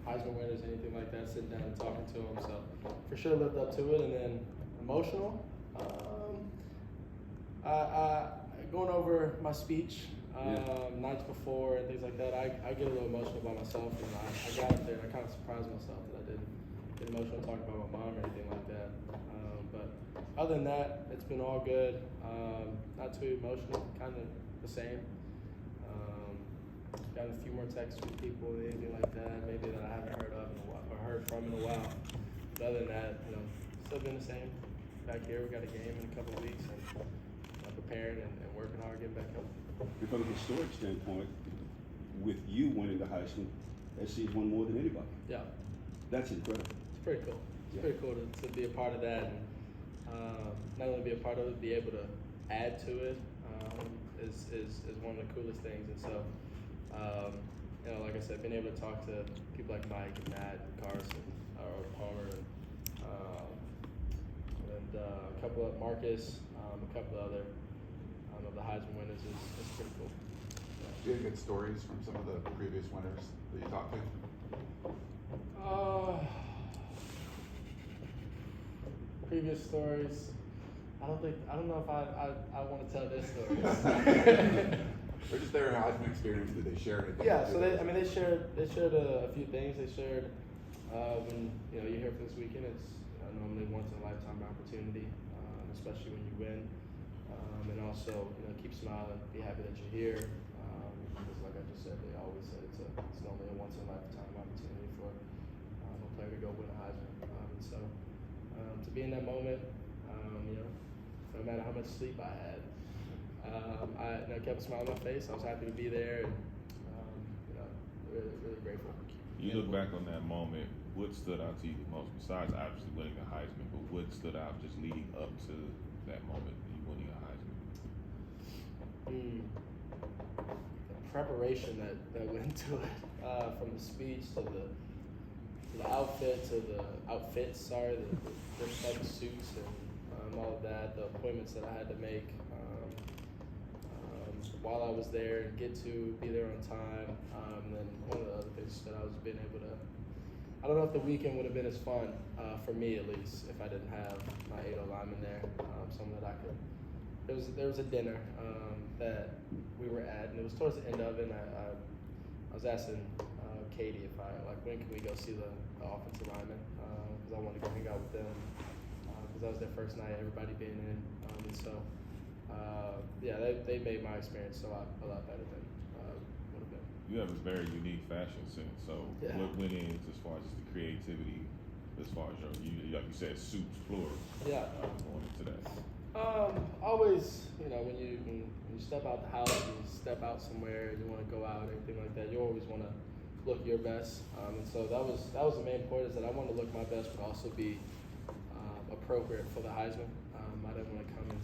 Heisman winners, anything like that, sitting down and talking to them. So for sure lived up to it. And then emotional, I going over my speech nights before and things like that. I get a little emotional by myself, and I got up there and I kind of surprised myself that I didn't get emotional talking about my mom or anything like that. But other than that, it's been all good. Not too emotional, kind of the same. Got a few more texts from people, anything like that, maybe that I haven't heard of in a while, or heard from in a while. But other than that, still been the same. Back here, we got a game in a couple of weeks, and I'm preparing and working hard, getting back up. And from a historic standpoint, with you winning the Heisman, SC's won more than anybody. Yeah. That's incredible. It's pretty cool. It's pretty cool to be a part of that, and not only be a part of it, be able to add to it is one of the coolest things. And so, like I said, being able to talk to people like Mike and Matt and Carson or Palmer and a couple of Marcus, a couple of other of the Heisman winners is pretty cool. Do you have good stories from some of the previous winners that you talked to? Previous stories. I don't know if I want to tell their stories. Or just their Heisman experience. Did they share anything? Yeah, so they shared a few things. They shared when you're here for this weekend. It's normally once in a lifetime opportunity, especially when you win. And also keep smiling, be happy that you're here. Because like I just said, they always said it's normally a once in a lifetime opportunity for a player to go win a Heisman. And so to be in that moment, no matter how much sleep I had. I kept a smile on my face. I was happy to be there, and really, really grateful. You look back on that moment. What stood out to you the most, besides obviously winning the Heisman? But what stood out just leading up to that moment, you winning a Heisman? The preparation that went into it, from the speech to the outfit to the outfits. The type of suits and all of that. The appointments that I had to make. While I was there and get to be there on time. And then one of the other things that I was being able to, I don't know if the weekend would have been as fun, for me at least, if I didn't have my 8 lineman there. Something that I could, there was a dinner that we were at, and it was towards the end of it, and I was asking Katie if when can we go see the offensive lineman, because I wanted to go hang out with them, because that was their first night, everybody being in, and so they made my experience a lot better than would have been. You have a very unique fashion sense. So what went in as far as just the creativity, as far as you like you said, suits plural. Yeah. Going into that. Always, when you step out the house, you step out somewhere, you want to go out, anything like that. You always want to look your best, and so that was the main point, is that I wanted to look my best, but also be appropriate for the Heisman. I didn't want to come in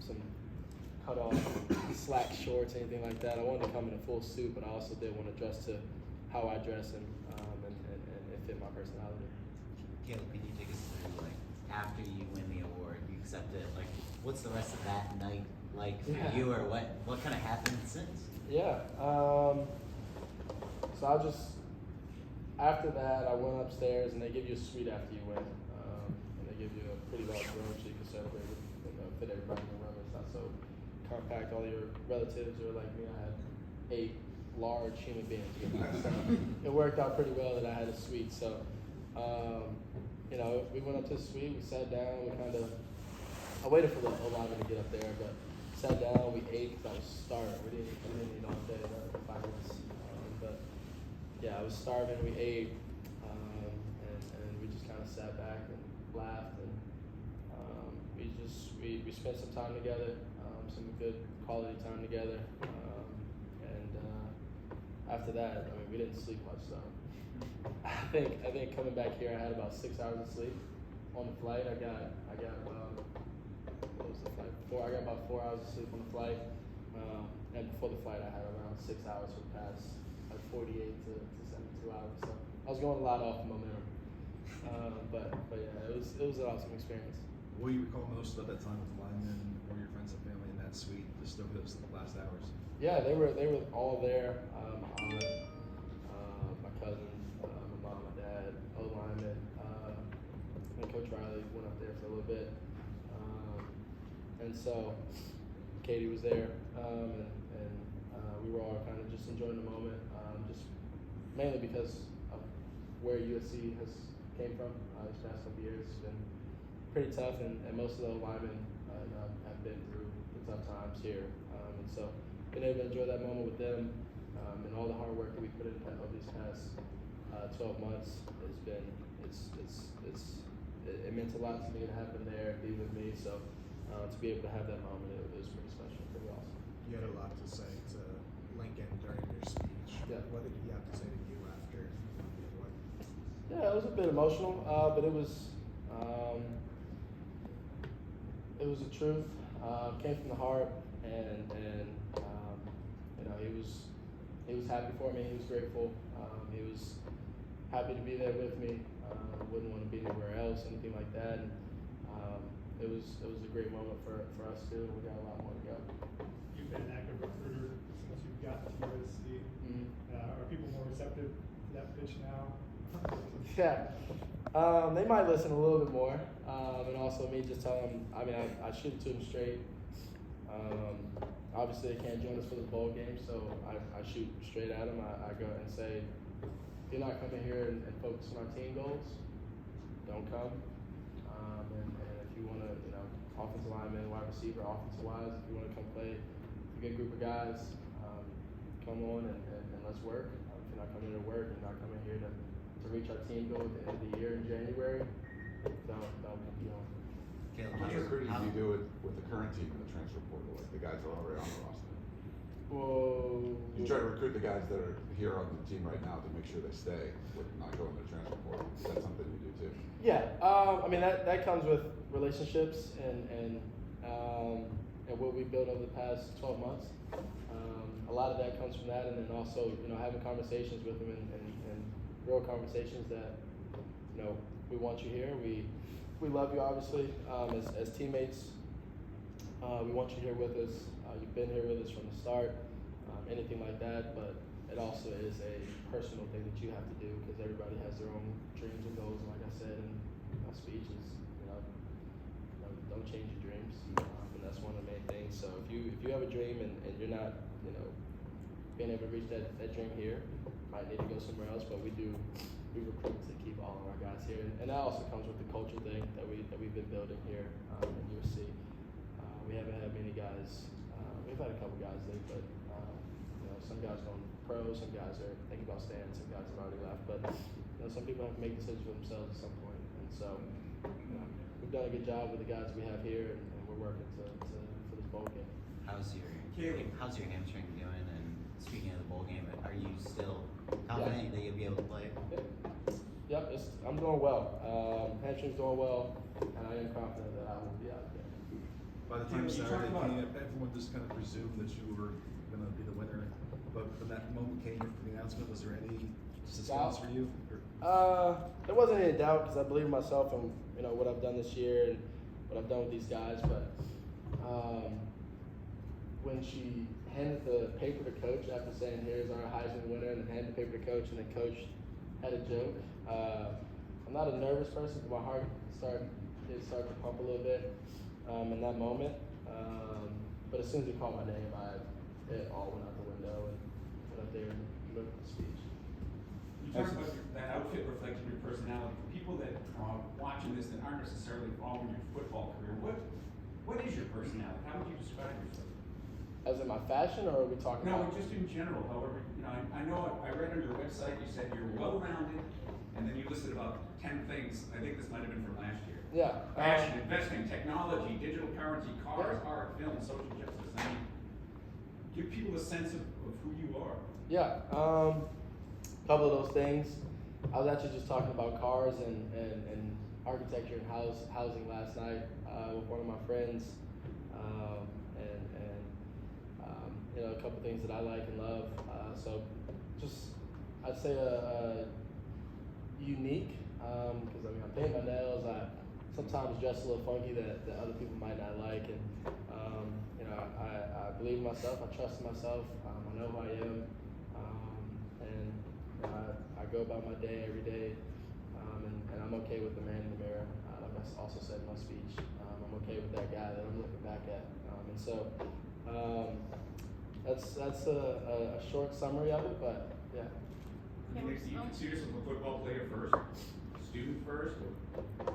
some cut off slack shorts, anything like that. I wanted to come in a full suit, but I also did want to dress to how I dress and it fit my personality. Caleb, can you take us through, after you win the award, you accept it, what's the rest of that night like for you, or what kind of happened since? Yeah. So after that, I went upstairs, and they give you a suite after you win. And they give you a pretty large room so you can celebrate with, fit everybody in the room. It's not so compact. All your relatives are like me. I had 8 large human beings with me. So it worked out pretty well that I had a suite. So, we went up to the suite, we sat down, I waited for the O-lineman to get up there, but sat down, we ate, because I was starving. We didn't eat all day, the finalists. I was starving, we ate, and we just kind of sat back and laughed, and we spent some time together, some good quality time together, and after that, we didn't sleep much, so I think coming back here, I had about 6 hours of sleep. On the flight, I got about, what was the flight? I got about 4 hours of sleep on the flight, and before the flight, I had around 6 hours for the past 48 to 72 hours. So I was going a lot off momentum, but yeah, it was an awesome experience. What do you recall most about that time with the linemen or your friends and family in that suite, just over those last hours? Yeah, they were all there. My cousin, my mom, and so Katie was there, and we were all kind of just enjoying the moment, just mainly because of where USC has came from these past couple years. It's been pretty tough, and most of the linemen have been through the tough times here, and so being able to enjoy that moment with them, and all the hard work that we put in over these past 12 months has been it meant a lot to me to have them there and be with me. So to be able to have that moment, it was pretty special, pretty awesome. You had a lot to say to Lincoln during your speech. Yeah. What did he have to say to you after? What? Yeah, it was a bit emotional, but it was the truth. Came from the heart, and you know, he was happy for me. He was grateful. He was happy to be there with me. Wouldn't want to be anywhere else, anything like that. And, it was a great moment for us too. We got a lot more to go. You've been an active recruiter since you've got to USC. Mm-hmm. Are people more receptive to that pitch now? Yeah, they might listen a little bit more, and also me just telling them. I mean, I shoot it to them straight. Obviously, they can't join us for the bowl game, so I shoot straight at them. I go and say, if you're not coming here and focus on our team goals, don't come. And if you want to, you know, offensive lineman, wide receiver, offensive wise, if you want to come play a good group of guys, come on and let's work. If you're not coming here to work, you're not coming here to reach our team goal at the end of the year in January, don't compete on. Caleb, How much here's recruiting how- do you do with the current team in the transfer portal? Like the guys that are already on the roster. Whoa. You try to recruit the guys that are here on the team right now to make sure they stay, with not going to the transfer portal. Is that something you do too? Yeah, I mean that comes with relationships and what we built over the past 12 months. A lot of that comes from that, and then also, you know, having conversations with them and real conversations that, you know, we want you here. We love you, obviously, as teammates. We want you here with us. You've been here with us from the start. Anything like that, but it also is a personal thing that you have to do because everybody has their own dreams and goals. And like I said in my speeches, you know, don't change your dreams, and that's one of the main things. So if you have a dream and you're not, you know, being able to reach that dream here, might need to go somewhere else. But we recruit to keep all of our guys here, and that also comes with the culture thing that we've been building here at USC. We haven't had many guys. We've had a couple guys leave, but you know, some guys going pro, some guys are thinking about staying, some guys have already left. But you know, some people have to make decisions for themselves at some point, and so you know, we've done a good job with the guys we have here, and we're working for this bowl game. How's your hamstring doing? And speaking of the bowl game, are you still confident that you'll be able to play? Yep, I'm doing well. Hamstring's doing well, and I am confident that I will be out there. By the time Saturday came, everyone just kind of presumed that you were going to be the winner. But when that moment came for the announcement, was there any suspense for you? There wasn't any doubt because I believe in myself and, you know, what I've done this year and what I've done with these guys. But when she handed the paper to coach after saying, "Here's our Heisman winner," and then handed the paper to coach, and then coach had a joke. I'm not a nervous person, but my heart started to pump a little bit in that moment. But as soon as he called my name, it all went out the window and went up there and delivered the speech. You talked about that outfit reflecting your personality. For people that are watching this that aren't necessarily following your football career, what is your personality? How would you describe yourself? As in my fashion, or are we talking No, about? just in general. However, you know, I know I read on your website you said you're well-rounded, and then you listed about 10 things. I think this might have been from last year. Yeah. Fashion, investing, technology, digital currency, cars, art, film, social justice. I mean, give people a sense of who you are. Yeah, a couple of those things. I was actually just talking about cars and architecture and housing last night with one of my friends, and you know, a couple of things that I like and love. So just I'd say a unique because I mean I paint my nails. I sometimes dress a little funky that other people might not like, and you know, I believe in myself. I trust in myself. I know who I am, and you know, I go about my day every day and I'm okay with the man in the mirror. Like I also said in my speech, I'm okay with that guy that I'm looking back at. And so that's a short summary of it, but yeah. Do you consider yourself a football player first, student first, or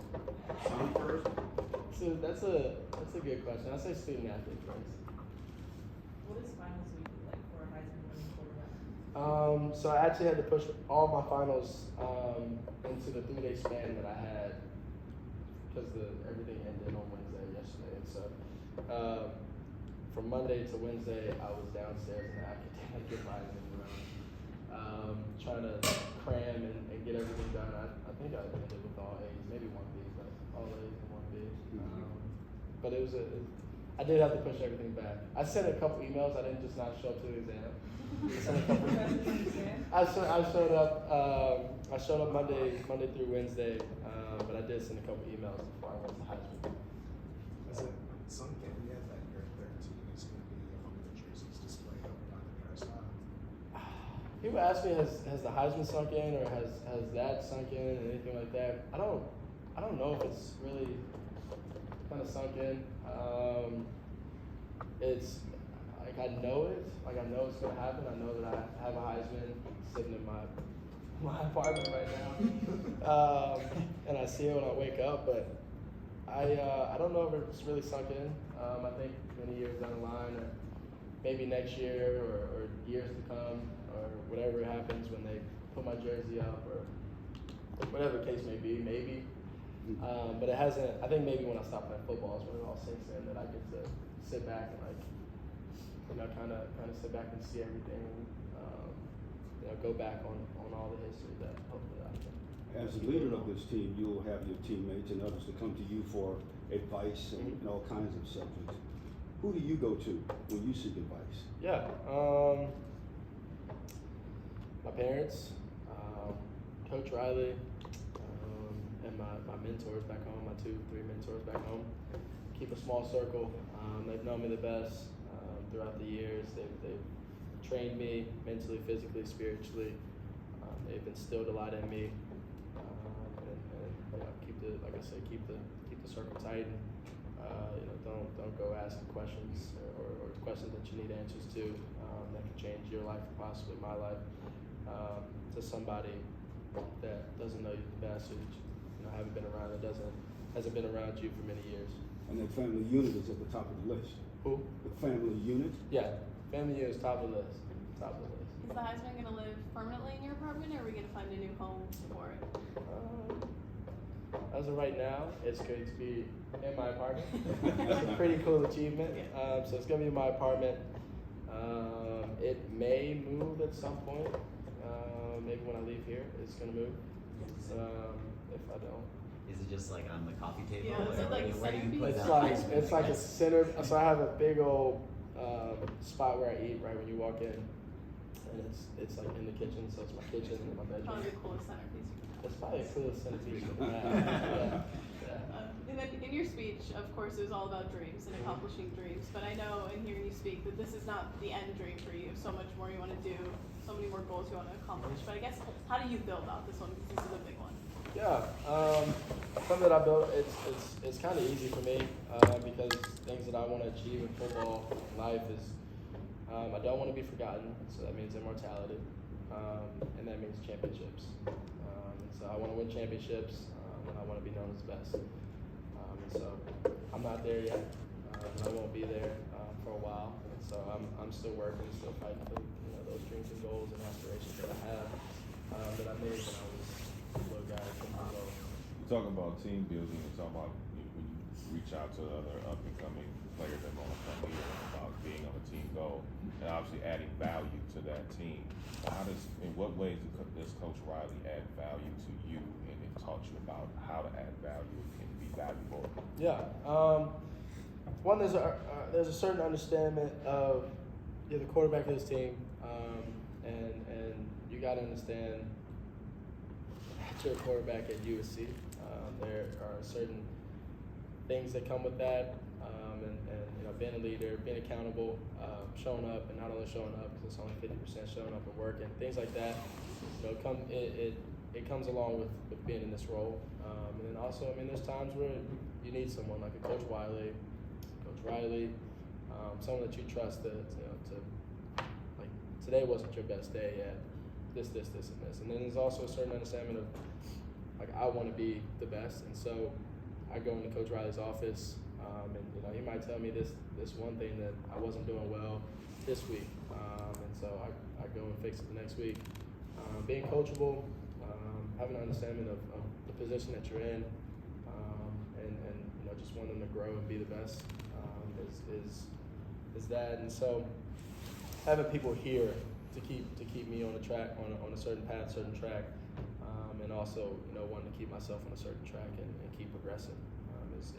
son first? So that's a good question. I say student athlete first. What is finals week like for a Heisman winning quarterback? So I actually had to push all my finals into the 3-day span that I had because everything ended on Wednesday yesterday. And so from Monday to Wednesday, I was downstairs in the academic advising room, trying to cram and get everything done. I think I ended with all A's, maybe one B, but all A's and one B. But I did have to push everything back. I sent a couple emails. I didn't just not show up to the exam. I showed up. I showed up Monday through Wednesday, but I did send a couple emails before I went to Heisman. Is it sunk in yet that your third team is going to be among the jerseys displayed up on the carousel? People ask me, has the Heisman sunk in, or has that sunk in, and anything like that? I don't know if it's really kind of sunk in. It's like I know it. Like I know it's gonna happen. I know that I have a Heisman sitting in my apartment right now, and I see it when I wake up. But I don't know if it's really sunk in. I think many years down the line, or maybe next year, or years to come, or whatever happens when they put my jersey up, or whatever the case may be, maybe. But it hasn't. I think maybe when I stop playing football is when it all sinks in that I get to sit back and kind of sit back and see everything. Go back on all the history that hopefully I can. As the leader of this team, you'll have your teammates and others to come to you for advice and all kinds of subjects. Who do you go to when you seek advice? Yeah, my parents, Coach Riley, and my mentors back home, my 2-3 mentors back home. Keep a small circle. They've known me the best throughout the years. They've trained me mentally, physically, spiritually. They've instilled a lot in me. And keep the circle tight. And, don't go asking questions or questions that you need answers to that can change your life, possibly my life, to somebody that doesn't know you the best, or hasn't been around you for many years. And that family unit is at the top of the list. Who? The family unit? Yeah, family unit is top of the list. Top of the list. Is the Heisman going to live permanently in your apartment, or are we going to find a new home for it? As of right now, it's going to be in my apartment. It's a pretty cool achievement. So it's going to be in my apartment. It may move at some point. Maybe when I leave here, it's going to move. If I don't. Is it just like on the coffee table? Yeah, is it like where do you put centerpiece? that? It's like a center. So I have a big old spot where I eat right when you walk in, and it's like in the kitchen. So it's my kitchen and my bedroom. Probably the coolest centerpiece. It's probably the coolest centerpiece. Yeah. And then in your speech, of course, it was all about dreams and accomplishing dreams. But I know in hearing you speak that this is not the end dream for you. So much more you want to do, so many more goals you want to accomplish. But I guess, how do you feel about this one? Because this is a big one. Yeah, something that I built. It's kind of easy for me because things that I want to achieve in football life is I don't want to be forgotten. So that means immortality, and that means championships. And so I want to win championships, and I want to be known as the best. And so I'm not there yet. I won't be there for a while. And so I'm still working, still fighting for those dreams and goals and aspirations that I have that I made when I was a little guy. You talk about team building and talk about when you reach out to other up and coming players that want to come here about being on a team goal and obviously adding value to that team. In what ways does Coach Riley add value to you and taught you about how to add value and be valuable? Yeah. One, there's a certain understanding of you're the quarterback of this team, and you got to understand that you're a quarterback at USC. There are certain things that come with that, and being a leader, being accountable, showing up, and not only showing up because it's only 50% showing up and working, things like that. It it comes along with being in this role. And then also, I mean, there's times where you need someone like a Coach Riley, someone that you trust to like, today wasn't your best day yet, this, and this. And then there's also a certain understanding of, like, I want to be the best. And so I go into Coach Riley's office, and, you know, he might tell me this one thing that I wasn't doing well this week. And so I go and fix it the next week. Being coachable, having an understanding of the position that you're in, and you know, just wanting to grow and be the best, is that. And so having people here to keep me on a track, on a certain path, certain track, and also, you know, wanting to keep myself on a certain track and keep progressing, is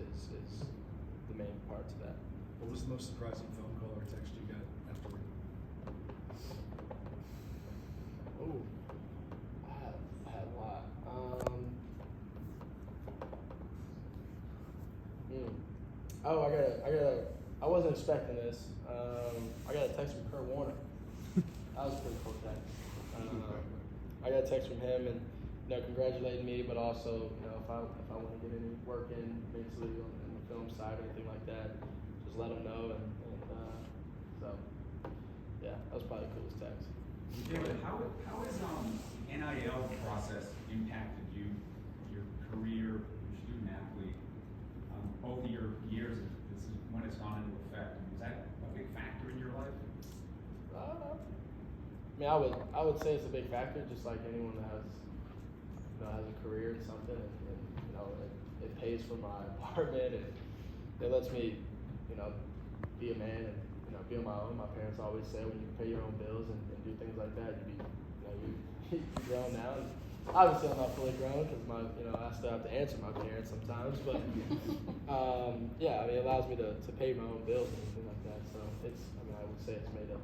the main part to that. What was the most surprising phone call or text you got afterward? Ooh, I had a lot. I wasn't expecting this. I got a text from Kurt Warner. That was a pretty cool text. I got a text from him, and, you know, congratulating me, but also, you know, if I want to get any work in mentally on the film side or anything like that, just let him know. And so, yeah, that was probably the coolest text. David, how has NIL process impacted you, your career, your student athlete, over your years? This is when it's gone into effect. Is that a big factor in your life? I mean, I would say it's a big factor, just like anyone that has a career in something, and you know, it pays for my apartment, and it lets me, you know, be a man and, you know, be on my own. My parents always say when you pay your own bills and do things like that, you're grown now. And obviously, I'm not fully grown because I still have to answer my parents sometimes, but yeah, I mean, it allows me to pay my own bills and everything like that. So I would say it's made a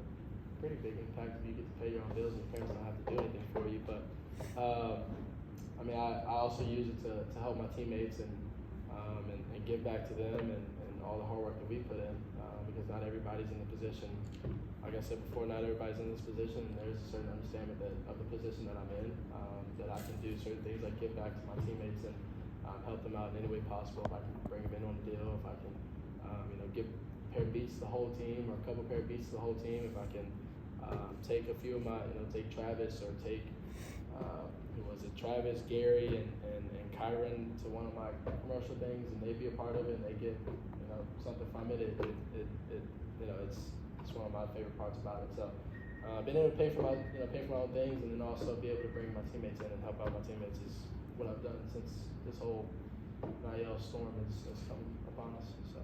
pretty big impact if you get to pay your own bills and your parents don't have to do anything for you. But I mean, I also use it to help my teammates and give back to them and all the hard work that we put in, because not everybody's in the position. Like I said before, not everybody's in this position, and there's a certain understanding of the position that I'm in, that I can do certain things like give back to my teammates and help them out in any way possible. If I can bring them in on a deal, if I can, give a pair of beats to the whole team or a couple pair of beats to the whole team, if I can take a few of my, take Travis or take, Travis, Gary, and Kyron to one of my commercial things, and they be a part of it, and they get, something from it. It's one of my favorite parts about it. So, being able to pay for my own things, and then also be able to bring my teammates in and help out my teammates is what I've done since this whole NIL storm has come upon us. So,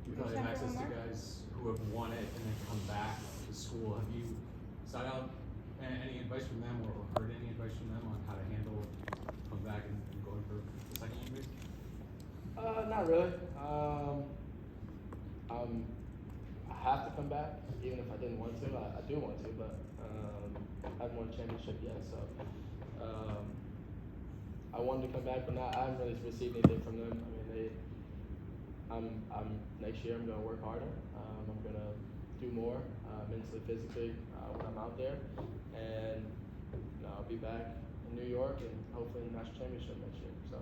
You probably have access to guys who have won it and then come back to school. Have you sought out any advice from them or heard any advice from them on how to handle coming back and going for the second one, maybe? Not really. I have to come back, even if I didn't want to. I do want to, but I haven't won a championship yet. So I wanted to come back, but I haven't really received anything from them. I mean, next year I'm going to work harder. I'm going to do more mentally, physically when I'm out there, and I'll be back in New York and hopefully in the national championship next year. So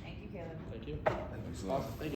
Thank you, Caleb. thank you. Thank you. Awesome. Thank you.